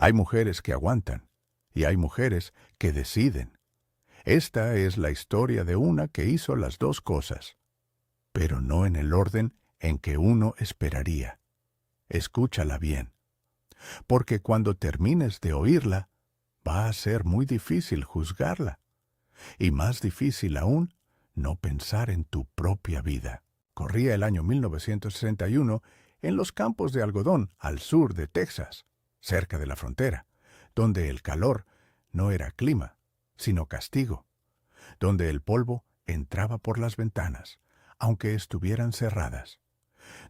Hay mujeres que aguantan y hay mujeres que deciden. Esta es la historia de una que hizo las dos cosas, pero no en el orden en que uno esperaría. Escúchala bien, porque cuando termines de oírla, va a ser muy difícil juzgarla, y más difícil aún no pensar en tu propia vida. Corría el año 1961 en los campos de algodón al sur de Texas, cerca de la frontera, donde el calor no era clima, sino castigo, donde el polvo entraba por las ventanas, aunque estuvieran cerradas,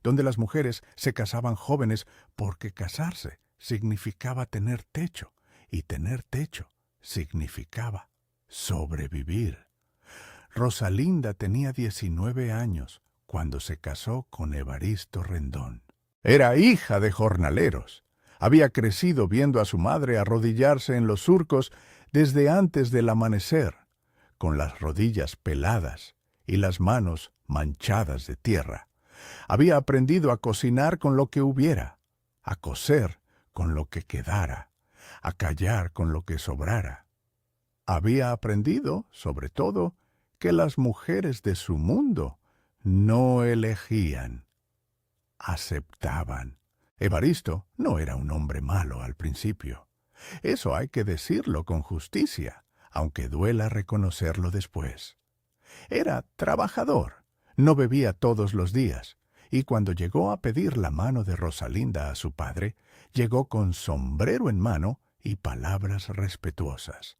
donde las mujeres se casaban jóvenes porque casarse significaba tener techo, y tener techo significaba sobrevivir. Rosalinda tenía 19 años cuando se casó con Evaristo Rendón. Era hija de jornaleros. Había crecido viendo a su madre arrodillarse en los surcos desde antes del amanecer, con las rodillas peladas y las manos manchadas de tierra. Había aprendido a cocinar con lo que hubiera, a coser con lo que quedara, a callar con lo que sobrara. Había aprendido, sobre todo, que las mujeres de su mundo no elegían, aceptaban. Evaristo no era un hombre malo al principio. Eso hay que decirlo con justicia, aunque duela reconocerlo después. Era trabajador, no bebía todos los días, y cuando llegó a pedir la mano de Rosalinda a su padre, llegó con sombrero en mano y palabras respetuosas.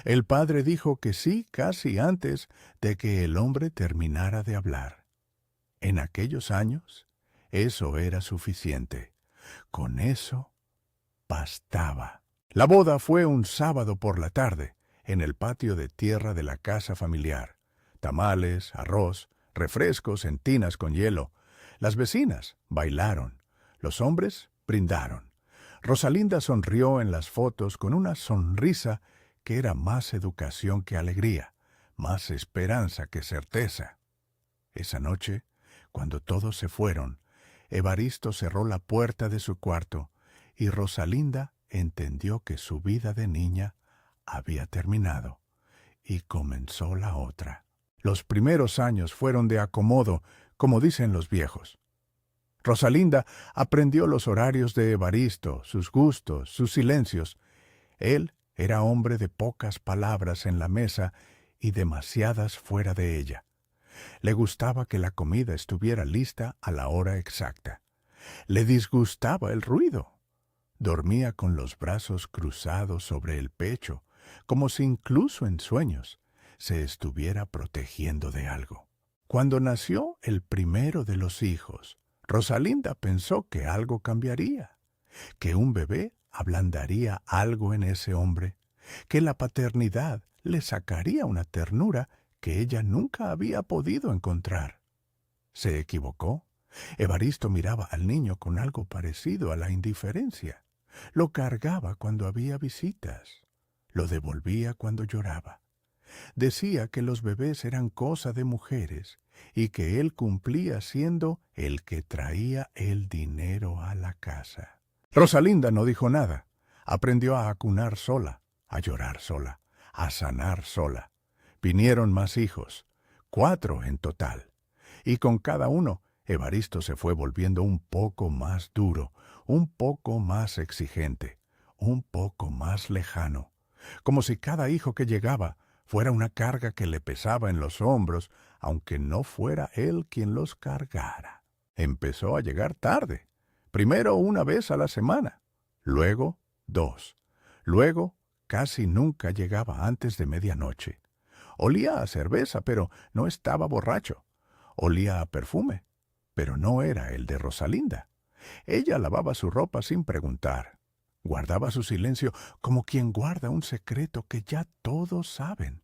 El padre dijo que sí casi antes de que el hombre terminara de hablar. En aquellos años, eso era suficiente. Con eso, bastaba. La boda fue un sábado por la tarde, en el patio de tierra de la casa familiar. Tamales, arroz, refrescos en tinas con hielo. Las vecinas bailaron. Los hombres brindaron. Rosalinda sonrió en las fotos con una sonrisa que era más educación que alegría, más esperanza que certeza. Esa noche, cuando todos se fueron, Evaristo cerró la puerta de su cuarto y Rosalinda entendió que su vida de niña había terminado y comenzó la otra. Los primeros años fueron de acomodo, como dicen los viejos. Rosalinda aprendió los horarios de Evaristo, sus gustos, sus silencios. Él era hombre de pocas palabras en la mesa y demasiadas fuera de ella. Le gustaba que la comida estuviera lista a la hora exacta. Le disgustaba el ruido. Dormía con los brazos cruzados sobre el pecho, como si incluso en sueños se estuviera protegiendo de algo. Cuando nació el primero de los hijos, Rosalinda pensó que algo cambiaría, que un bebé ablandaría algo en ese hombre, que la paternidad le sacaría una ternura que ella nunca había podido encontrar. Se equivocó. Evaristo miraba al niño con algo parecido a la indiferencia. Lo cargaba cuando había visitas. Lo devolvía cuando lloraba. Decía que los bebés eran cosa de mujeres y que él cumplía siendo el que traía el dinero a la casa. Rosalinda no dijo nada. Aprendió a acunar sola, a llorar sola, a sanar sola. Vinieron más hijos, 4 en total, y con cada uno Evaristo se fue volviendo un poco más duro, un poco más exigente, un poco más lejano, como si cada hijo que llegaba fuera una carga que le pesaba en los hombros, aunque no fuera él quien los cargara. Empezó a llegar tarde, primero una vez a la semana, luego 2, luego casi nunca llegaba antes de medianoche. Olía a cerveza, pero no estaba borracho. Olía a perfume, pero no era el de Rosalinda. Ella lavaba su ropa sin preguntar. Guardaba su silencio como quien guarda un secreto que ya todos saben.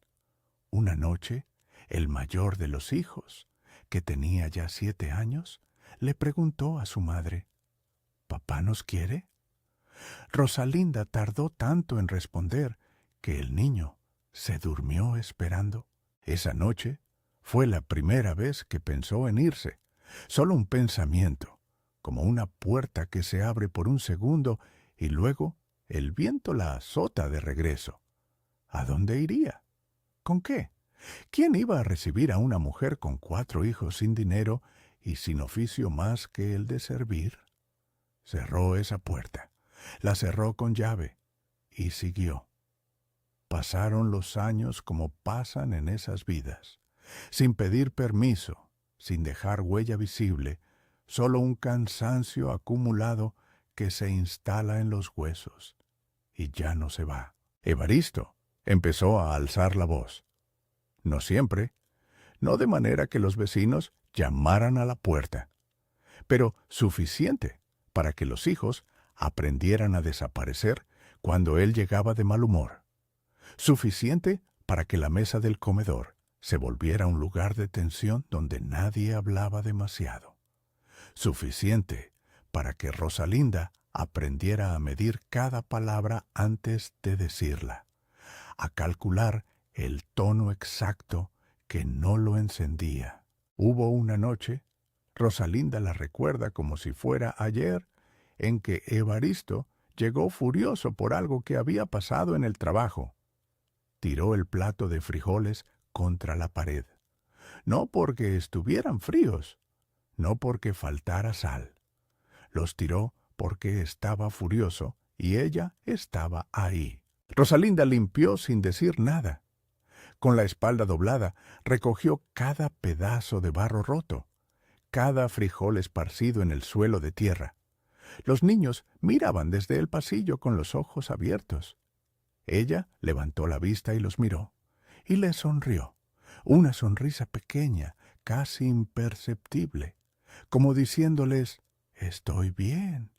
Una noche, el mayor de los hijos, que tenía ya 7 años, le preguntó a su madre, ¿Papá nos quiere? Rosalinda tardó tanto en responder que el niño se durmió esperando. Esa noche fue la primera vez que pensó en irse. Solo un pensamiento, como una puerta que se abre por un segundo y luego El viento la azota de regreso. ¿A dónde iría? ¿Con qué? ¿Quién iba a recibir a una mujer con 4 hijos sin dinero y sin oficio más que el de servir? Cerró esa puerta, la cerró con llave y siguió. Pasaron los años como pasan en esas vidas, sin pedir permiso, sin dejar huella visible, solo un cansancio acumulado que se instala en los huesos y ya no se va. Evaristo empezó a alzar la voz. No siempre, no de manera que los vecinos llamaran a la puerta, pero suficiente para que los hijos aprendieran a desaparecer cuando él llegaba de mal humor. Suficiente para que la mesa del comedor se volviera un lugar de tensión donde nadie hablaba demasiado. Suficiente para que Rosalinda aprendiera a medir cada palabra antes de decirla, a calcular el tono exacto que no lo encendía. Hubo una noche, Rosalinda la recuerda como si fuera ayer, en que Evaristo llegó furioso por algo que había pasado en el trabajo. Tiró el plato de frijoles contra la pared. No porque estuvieran fríos, no porque faltara sal. Los tiró porque estaba furioso y ella estaba ahí. Rosalinda limpió sin decir nada. Con la espalda doblada, recogió cada pedazo de barro roto, cada frijol esparcido en el suelo de tierra. Los niños miraban desde el pasillo con los ojos abiertos. Ella levantó la vista y los miró, y les sonrió, una sonrisa pequeña, casi imperceptible, como diciéndoles, «Estoy bien»,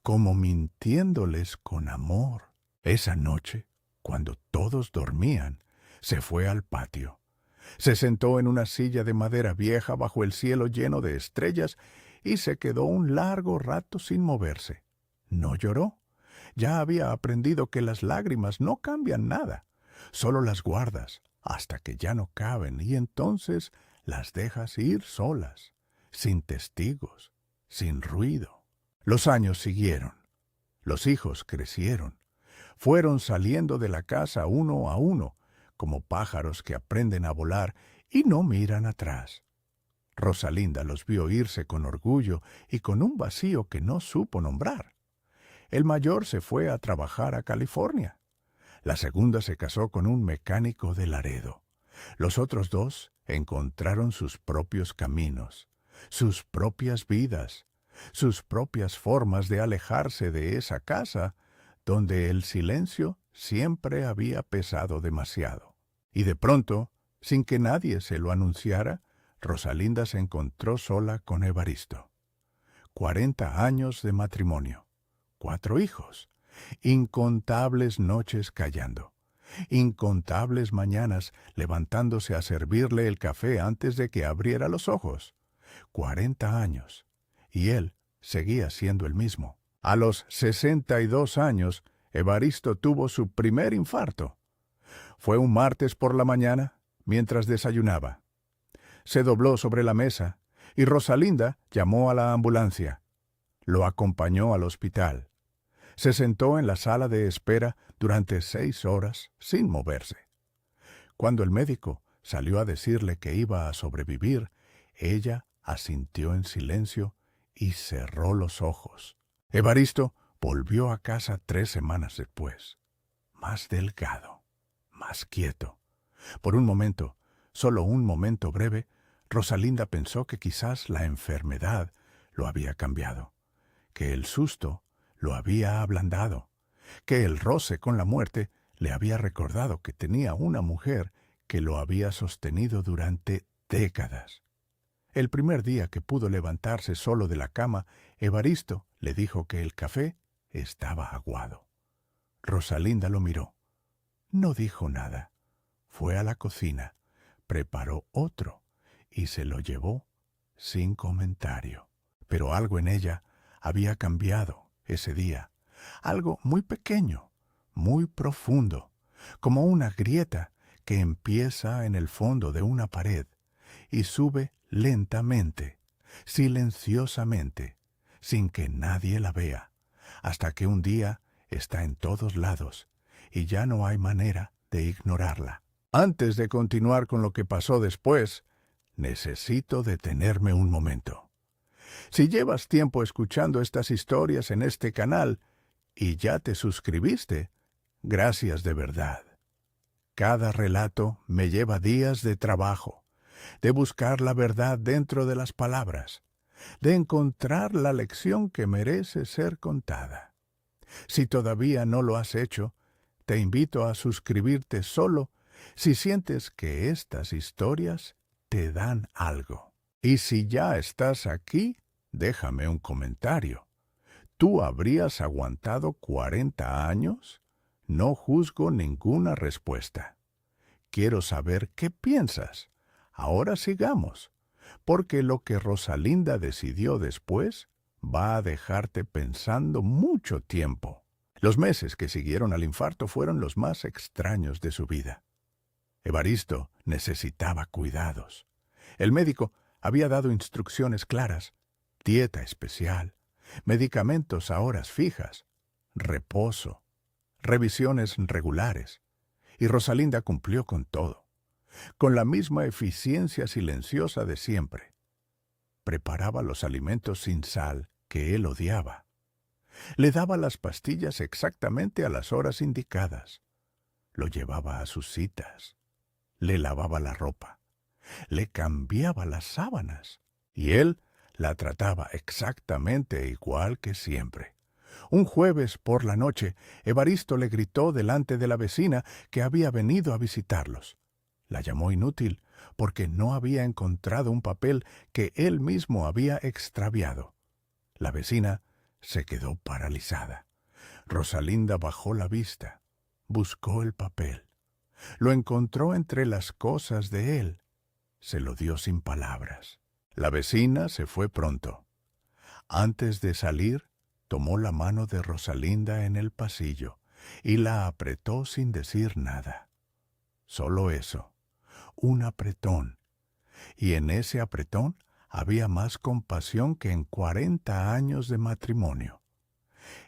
como mintiéndoles con amor. Esa noche, cuando todos dormían, se fue al patio. Se sentó en una silla de madera vieja bajo el cielo lleno de estrellas y se quedó un largo rato sin moverse. No lloró. Ya había aprendido que las lágrimas no cambian nada, solo las guardas hasta que ya no caben y entonces las dejas ir solas, sin testigos, sin ruido. Los años siguieron. Los hijos crecieron. Fueron saliendo de la casa uno a uno, como pájaros que aprenden a volar y no miran atrás. Rosalinda los vio irse con orgullo y con un vacío que no supo nombrar. El mayor se fue a trabajar a California. La segunda se casó con un mecánico de Laredo. Los otros 2 encontraron sus propios caminos, sus propias vidas, sus propias formas de alejarse de esa casa donde el silencio siempre había pesado demasiado. Y de pronto, sin que nadie se lo anunciara, Rosalinda se encontró sola con Evaristo. 40 años de matrimonio, 4 hijos, incontables noches callando, incontables mañanas levantándose a servirle el café antes de que abriera los ojos. 40 años, y él seguía siendo el mismo. A los 62 años, Evaristo tuvo su primer infarto. Fue un martes por la mañana, mientras desayunaba. Se dobló sobre la mesa, y Rosalinda llamó a la ambulancia. Lo acompañó al hospital. Se sentó en la sala de espera durante 6 horas sin moverse. Cuando el médico salió a decirle que iba a sobrevivir, ella asintió en silencio y cerró los ojos. Evaristo volvió a casa 3 semanas después, más delgado, más quieto. Por un momento, solo un momento breve, Rosalinda pensó que quizás la enfermedad lo había cambiado, que el susto lo había ablandado, que el roce con la muerte le había recordado que tenía una mujer que lo había sostenido durante décadas. El primer día que pudo levantarse solo de la cama, Evaristo le dijo que el café estaba aguado. Rosalinda lo miró. No dijo nada. Fue a la cocina, preparó otro y se lo llevó sin comentario. Pero algo en ella había cambiado ese día. Algo muy pequeño, muy profundo, como una grieta que empieza en el fondo de una pared y sube lentamente, silenciosamente, sin que nadie la vea, hasta que un día Está en todos lados y ya no hay manera de ignorarla. Antes de continuar con lo que pasó después, necesito detenerme un momento. Si llevas tiempo escuchando estas historias en este canal y ya te suscribiste, gracias de verdad. Cada relato me lleva días de trabajo, de buscar la verdad dentro de las palabras, de encontrar la lección que merece ser contada. Si todavía no lo has hecho, te invito a suscribirte solo si sientes que estas historias te dan algo. Y si ya estás aquí, déjame un comentario. ¿Tú habrías aguantado 40 años? No juzgo ninguna respuesta. Quiero saber qué piensas. Ahora sigamos, porque lo que Rosalinda decidió después va a dejarte pensando mucho tiempo. Los meses que siguieron al infarto fueron los más extraños de su vida. Evaristo necesitaba cuidados. El médico había dado instrucciones claras, dieta especial, medicamentos a horas fijas, reposo, revisiones regulares, y Rosalinda cumplió con todo, con la misma eficiencia silenciosa de siempre. Preparaba los alimentos sin sal que él odiaba. Le daba las pastillas exactamente a las horas indicadas. Lo llevaba a sus citas. Le lavaba la ropa. Le cambiaba las sábanas. Y él la trataba exactamente igual que siempre. Un jueves por la noche, Evaristo le gritó delante de la vecina que había venido a visitarlos. La llamó inútil porque no había encontrado un papel que él mismo había extraviado. La vecina se quedó paralizada. Rosalinda bajó la vista, buscó el papel. Lo encontró entre las cosas de él. Se lo dio sin palabras. La vecina se fue pronto. Antes de salir, tomó la mano de Rosalinda en el pasillo y la apretó sin decir nada. Solo eso, un apretón. Y en ese apretón había más compasión que en 40 años de matrimonio.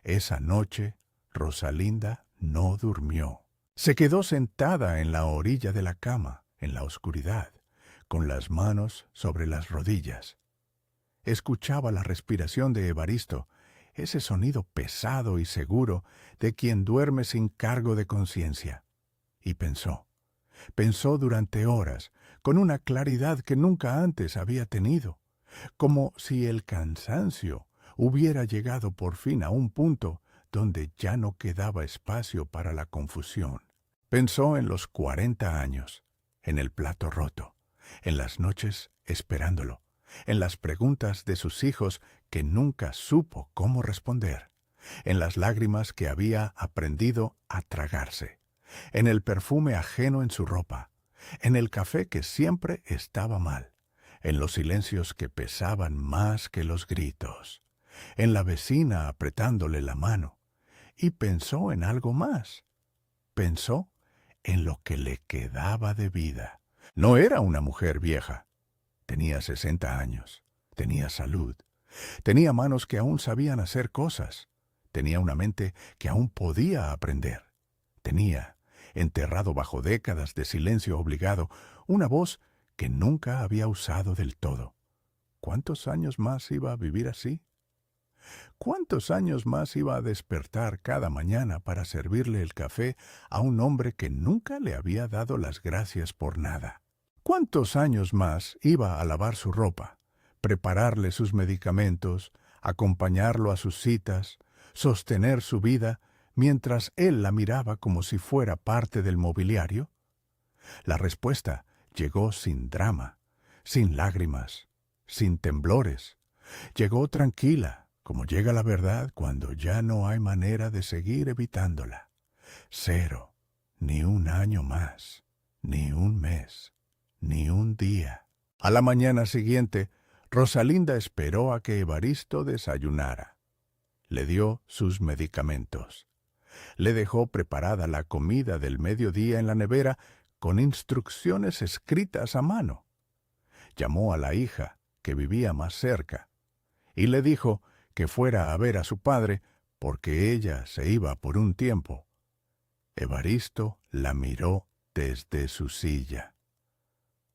Esa noche, Rosalinda no durmió. Se quedó sentada en la orilla de la cama, en la oscuridad, con las manos sobre las rodillas. Escuchaba la respiración de Evaristo, ese sonido pesado y seguro de quien duerme sin cargo de conciencia. Y pensó durante horas, con una claridad que nunca antes había tenido, como si el cansancio hubiera llegado por fin a un punto donde ya no quedaba espacio para la confusión. Pensó en los 40 años, en el plato roto, en las noches esperándolo, en las preguntas de sus hijos que nunca supo cómo responder, en las lágrimas que había aprendido a tragarse, en el perfume ajeno en su ropa, en el café que siempre estaba mal, en los silencios que pesaban más que los gritos, en la vecina apretándole la mano, y pensó en algo más. Pensó en lo que le quedaba de vida. No era una mujer vieja. Tenía 60 años. Tenía salud. Tenía manos que aún sabían hacer cosas. Tenía una mente que aún podía aprender. Tenía, enterrado bajo décadas de silencio obligado, una voz que nunca había usado del todo. ¿Cuántos años más iba a vivir así? ¿Cuántos años más iba a despertar cada mañana para servirle el café a un hombre que nunca le había dado las gracias por nada? ¿Cuántos años más iba a lavar su ropa, prepararle sus medicamentos, acompañarlo a sus citas, sostener su vida mientras él la miraba como si fuera parte del mobiliario? La respuesta llegó sin drama, sin lágrimas, sin temblores. Llegó tranquila, como llega la verdad cuando ya no hay manera de seguir evitándola. 0, ni un año más, ni un mes, ni un día. A la mañana siguiente, Rosalinda esperó a que Evaristo desayunara. Le dio sus medicamentos. Le dejó preparada la comida del mediodía en la nevera con instrucciones escritas a mano. Llamó a la hija, que vivía más cerca, y le dijo que fuera a ver a su padre porque ella se iba por un tiempo. Evaristo la miró desde su silla.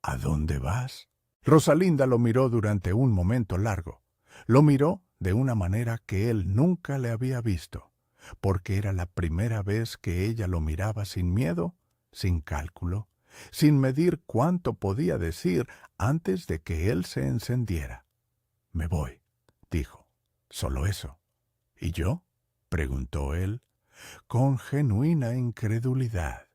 ¿A dónde vas? Rosalinda lo miró durante un momento largo. Lo miró de una manera que él nunca le había visto, porque era la primera vez que ella lo miraba sin miedo, sin cálculo, sin medir cuánto podía decir antes de que él se encendiera. «Me voy», dijo. «Solo eso». «¿Y yo?», preguntó él, con genuina incredulidad,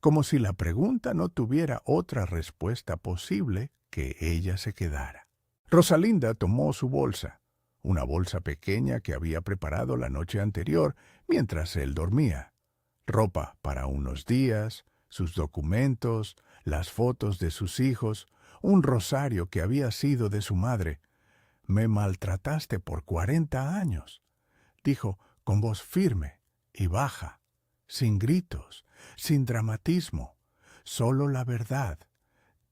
como si la pregunta no tuviera otra respuesta posible que ella se quedara. Rosalinda tomó su bolsa, una bolsa pequeña que había preparado la noche anterior mientras él dormía. Ropa para unos días, sus documentos, las fotos de sus hijos, un rosario que había sido de su madre. «Me maltrataste por 40 años», dijo con voz firme y baja, sin gritos, sin dramatismo, solo la verdad,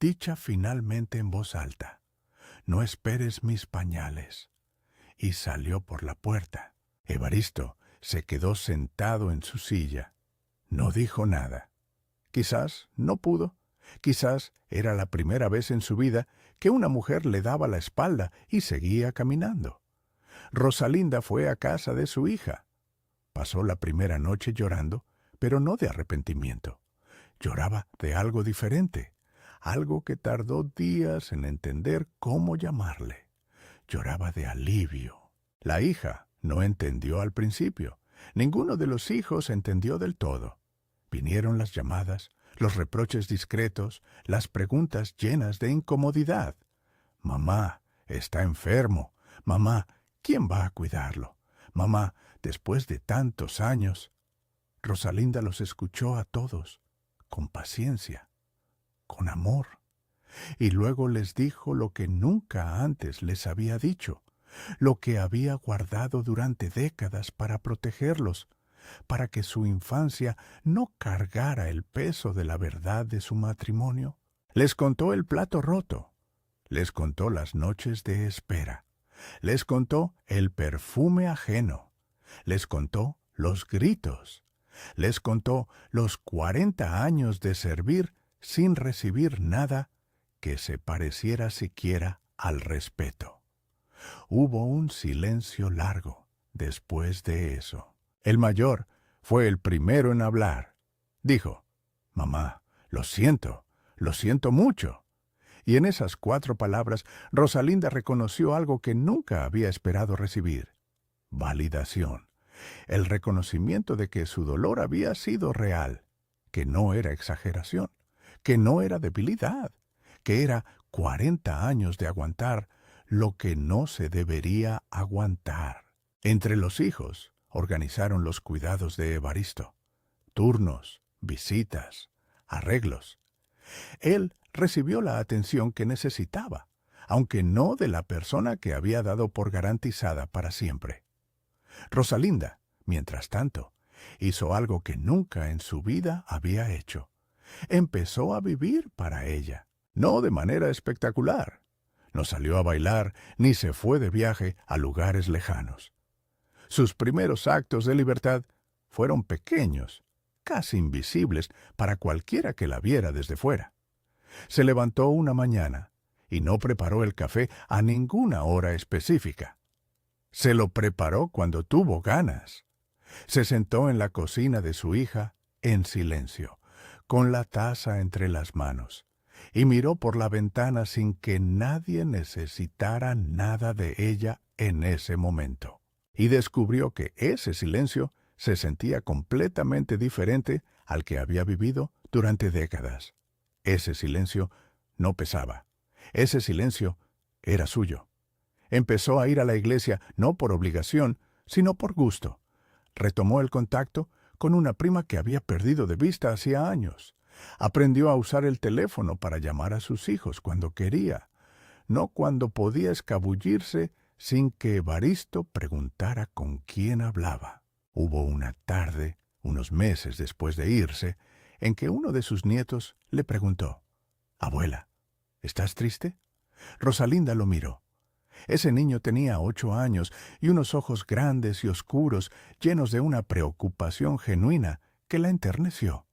dicha finalmente en voz alta. «No esperes mis pañales». Y salió por la puerta. Evaristo se quedó sentado en su silla. No dijo nada. Quizás no pudo. Quizás era la primera vez en su vida que una mujer le daba la espalda y seguía caminando. Rosalinda fue a casa de su hija. Pasó la primera noche llorando, pero no de arrepentimiento. Lloraba de algo diferente, algo que tardó días en entender cómo llamarle. Lloraba de alivio. La hija no entendió al principio. Ninguno de los hijos entendió del todo. Vinieron las llamadas, los reproches discretos, las preguntas llenas de incomodidad. «Mamá, está enfermo. Mamá, ¿quién va a cuidarlo? Mamá, después de tantos años». Rosalinda los escuchó a todos, con paciencia, con amor, y luego les dijo lo que nunca antes les había dicho, lo que había guardado durante décadas para protegerlos, para que su infancia no cargara el peso de la verdad de su matrimonio. Les contó el plato roto, les contó las noches de espera, les contó el perfume ajeno, les contó los gritos, les contó los 40 años de servir sin recibir nada que se pareciera siquiera al respeto. Hubo un silencio largo después de eso. El mayor fue el primero en hablar. Dijo: «Mamá, lo siento mucho». Y en esas 4 palabras, Rosalinda reconoció algo que nunca había esperado recibir: validación. El reconocimiento de que su dolor había sido real, que no era exageración, que no era debilidad, que era 40 años de aguantar lo que no se debería aguantar. Entre los hijos organizaron los cuidados de Evaristo: turnos, visitas, arreglos. Él recibió la atención que necesitaba, aunque no de la persona que había dado por garantizada para siempre. Rosalinda, mientras tanto, hizo algo que nunca en su vida había hecho. Empezó a vivir para ella, no de manera espectacular. No salió a bailar ni se fue de viaje a lugares lejanos. Sus primeros actos de libertad fueron pequeños, casi invisibles para cualquiera que la viera desde fuera. Se levantó una mañana y no preparó el café a ninguna hora específica. Se lo preparó cuando tuvo ganas. Se sentó en la cocina de su hija en silencio, con la taza entre las manos, y miró por la ventana sin que nadie necesitara nada de ella en ese momento. Y descubrió que ese silencio se sentía completamente diferente al que había vivido durante décadas. Ese silencio no pesaba. Ese silencio era suyo. Empezó a ir a la iglesia no por obligación, sino por gusto. Retomó el contacto con una prima que había perdido de vista hacía años. Aprendió a usar el teléfono para llamar a sus hijos cuando quería, no cuando podía escabullirse sin que Evaristo preguntara con quién hablaba. Hubo una tarde, unos meses después de irse, en que uno de sus nietos le preguntó: «Abuela, ¿estás triste?». Rosalinda lo miró. Ese niño tenía 8 años y unos ojos grandes y oscuros, llenos de una preocupación genuina que la enterneció.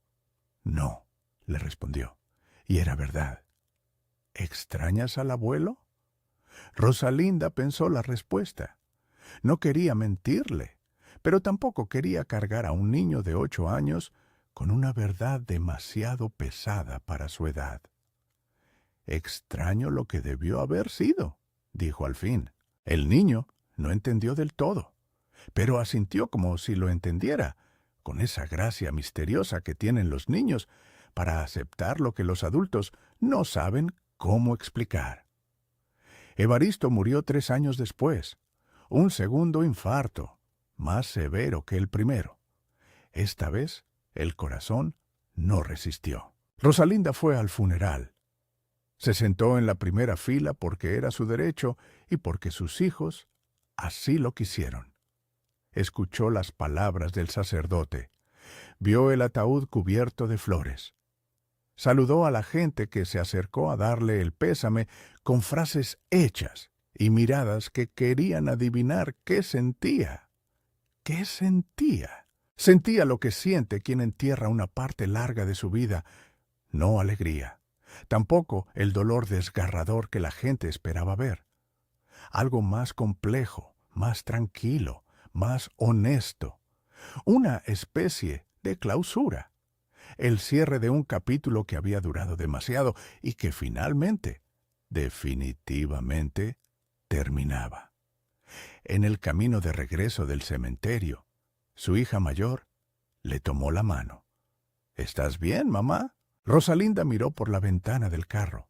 No, le respondió, y era verdad. ¿Extrañas al abuelo? Rosalinda pensó la respuesta. No quería mentirle, pero tampoco quería cargar a un niño de 8 años con una verdad demasiado pesada para su edad. Extraño lo que debió haber sido, dijo al fin. El niño no entendió del todo, pero asintió como si lo entendiera, con esa gracia misteriosa que tienen los niños para aceptar lo que los adultos no saben cómo explicar. Evaristo murió 3 años después, un segundo infarto, más severo que el primero. Esta vez, el corazón no resistió. Rosalinda fue al funeral. Se sentó en la primera fila porque era su derecho y porque sus hijos así lo quisieron. Escuchó las palabras del sacerdote. Vio el ataúd cubierto de flores. Saludó a la gente que se acercó a darle el pésame con frases hechas y miradas que querían adivinar qué sentía. ¿Qué sentía? Sentía lo que siente quien entierra una parte larga de su vida, no alegría. Tampoco el dolor desgarrador que la gente esperaba ver. Algo más complejo, más tranquilo, más honesto. Una especie de clausura. El cierre de un capítulo que había durado demasiado y que finalmente, definitivamente, terminaba. En el camino de regreso del cementerio, su hija mayor le tomó la mano. ¿Estás bien, mamá? Rosalinda miró por la ventana del carro.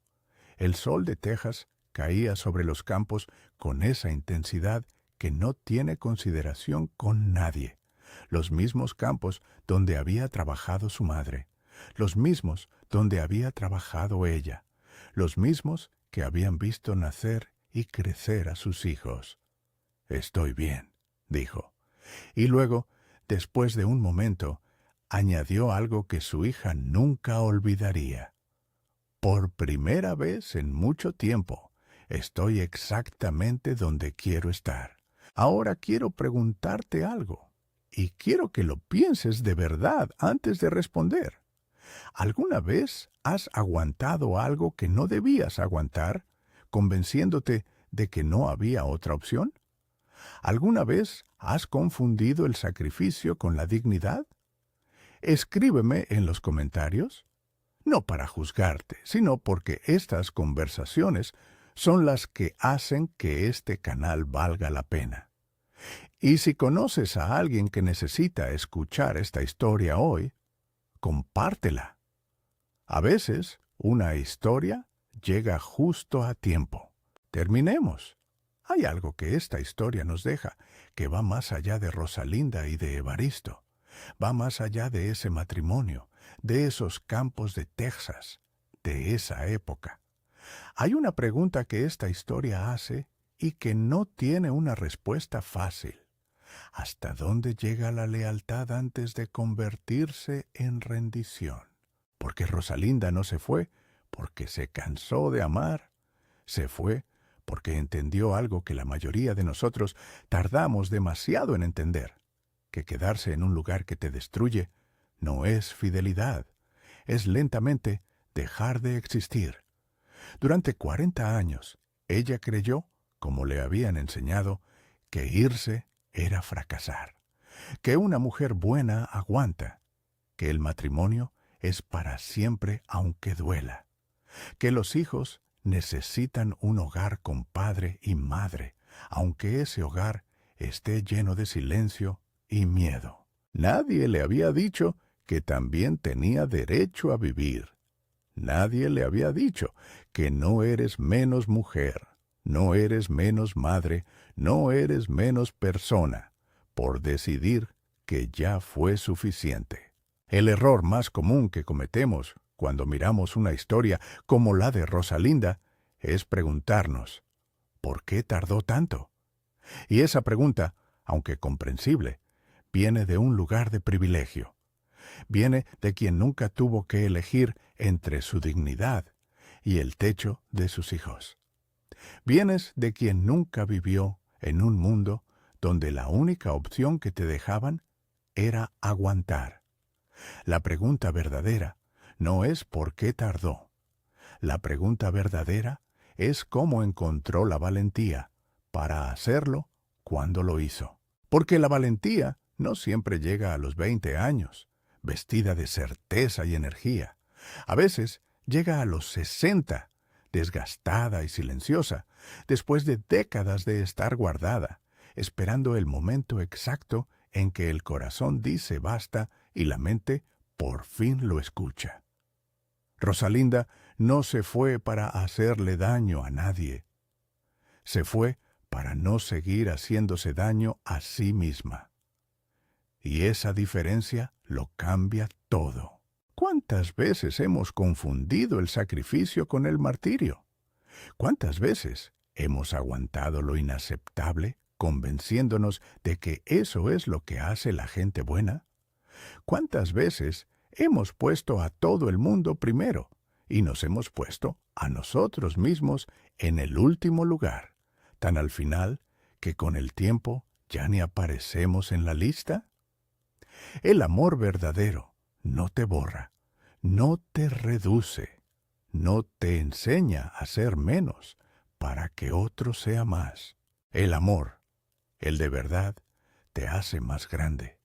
El sol de Texas caía sobre los campos con esa intensidad que no tiene consideración con nadie. Los mismos campos donde había trabajado su madre, los mismos donde había trabajado ella, los mismos que habían visto nacer y crecer a sus hijos. Estoy bien, dijo. Y luego, después de un momento, añadió algo que su hija nunca olvidaría. Por primera vez en mucho tiempo, estoy exactamente donde quiero estar. Ahora quiero preguntarte algo, y quiero que lo pienses de verdad antes de responder. ¿Alguna vez has aguantado algo que no debías aguantar, convenciéndote de que no había otra opción? ¿Alguna vez has confundido el sacrificio con la dignidad? Escríbeme en los comentarios, no para juzgarte, sino porque estas conversaciones son las que hacen que este canal valga la pena. Y si conoces a alguien que necesita escuchar esta historia hoy, compártela. A veces, una historia llega justo a tiempo. Terminemos. Hay algo que esta historia nos deja que va más allá de Rosalinda y de Evaristo. Va más allá de ese matrimonio, de esos campos de Texas, de esa época. Hay una pregunta que esta historia hace y que no tiene una respuesta fácil. ¿Hasta dónde llega la lealtad antes de convertirse en rendición? Porque Rosalinda no se fue porque se cansó de amar. Se fue porque entendió algo que la mayoría de nosotros tardamos demasiado en entender, que quedarse en un lugar que te destruye no es fidelidad, es lentamente dejar de existir. Durante 40 años, ella creyó, como le habían enseñado, que irse era fracasar, que una mujer buena aguanta, que el matrimonio es para siempre aunque duela, que los hijos necesitan un hogar con padre y madre, aunque ese hogar esté lleno de silencio y miedo. Nadie le había dicho que también tenía derecho a vivir. Nadie le había dicho que no eres menos mujer, no eres menos madre, no eres menos persona, por decidir que ya fue suficiente. El error más común que cometemos cuando miramos una historia como la de Rosalinda es preguntarnos, ¿por qué tardó tanto? Y esa pregunta, aunque comprensible, viene de un lugar de privilegio. Viene de quien nunca tuvo que elegir entre su dignidad y el techo de sus hijos. Vienes de quien nunca vivió en un mundo donde la única opción que te dejaban era aguantar. La pregunta verdadera no es por qué tardó. La pregunta verdadera es cómo encontró la valentía para hacerlo cuando lo hizo. Porque la valentía no siempre llega a los 20 años, vestida de certeza y energía. A veces llega a los 60, desgastada y silenciosa, después de décadas de estar guardada, esperando el momento exacto en que el corazón dice basta y la mente por fin lo escucha. Rosalinda no se fue para hacerle daño a nadie. Se fue para no seguir haciéndose daño a sí misma. Y esa diferencia lo cambia todo. ¿Cuántas veces hemos confundido el sacrificio con el martirio? ¿Cuántas veces hemos aguantado lo inaceptable, convenciéndonos de que eso es lo que hace la gente buena? ¿Cuántas veces hemos puesto a todo el mundo primero y nos hemos puesto a nosotros mismos en el último lugar, tan al final que con el tiempo ya ni aparecemos en la lista? El amor verdadero no te borra, no te reduce, no te enseña a ser menos para que otro sea más. El amor, el de verdad, te hace más grande.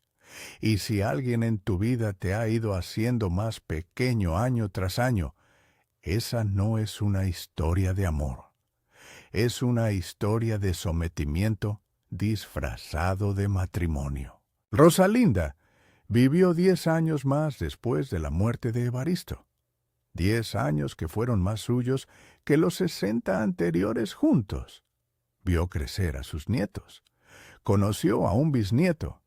Y si alguien en tu vida te ha ido haciendo más pequeño año tras año, esa no es una historia de amor. Es una historia de sometimiento disfrazado de matrimonio. Rosalinda vivió 10 años más después de la muerte de Evaristo. 10 años que fueron más suyos que los 60 anteriores juntos. Vio crecer a sus nietos. Conoció a un bisnieto.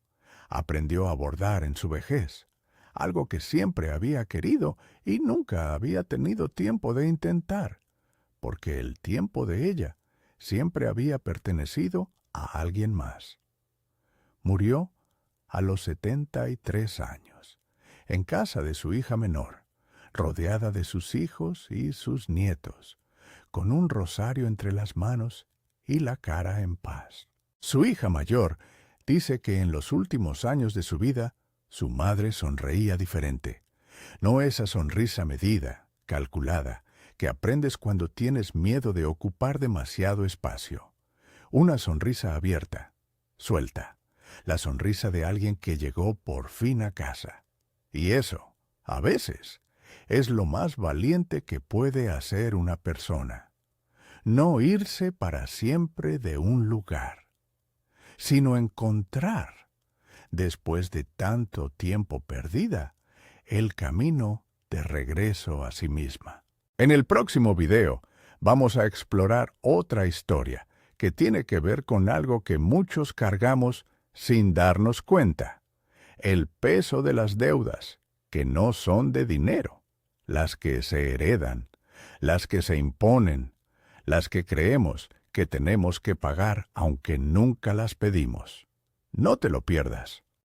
Aprendió a bordar en su vejez, algo que siempre había querido y nunca había tenido tiempo de intentar, porque el tiempo de ella siempre había pertenecido a alguien más. Murió a los 73 años, en casa de su hija menor, rodeada de sus hijos y sus nietos, con un rosario entre las manos y la cara en paz. Su hija mayor dice que en los últimos años de su vida, su madre sonreía diferente. No esa sonrisa medida, calculada, que aprendes cuando tienes miedo de ocupar demasiado espacio. Una sonrisa abierta, suelta, la sonrisa de alguien que llegó por fin a casa. Y eso, a veces, es lo más valiente que puede hacer una persona. No irse para siempre de un lugar, sino encontrar, después de tanto tiempo perdida, el camino de regreso a sí misma. En el próximo video vamos a explorar otra historia que tiene que ver con algo que muchos cargamos sin darnos cuenta: el peso de las deudas, que no son de dinero, las que se heredan, las que se imponen, las que creemos que tenemos que pagar aunque nunca las pedimos. No te lo pierdas.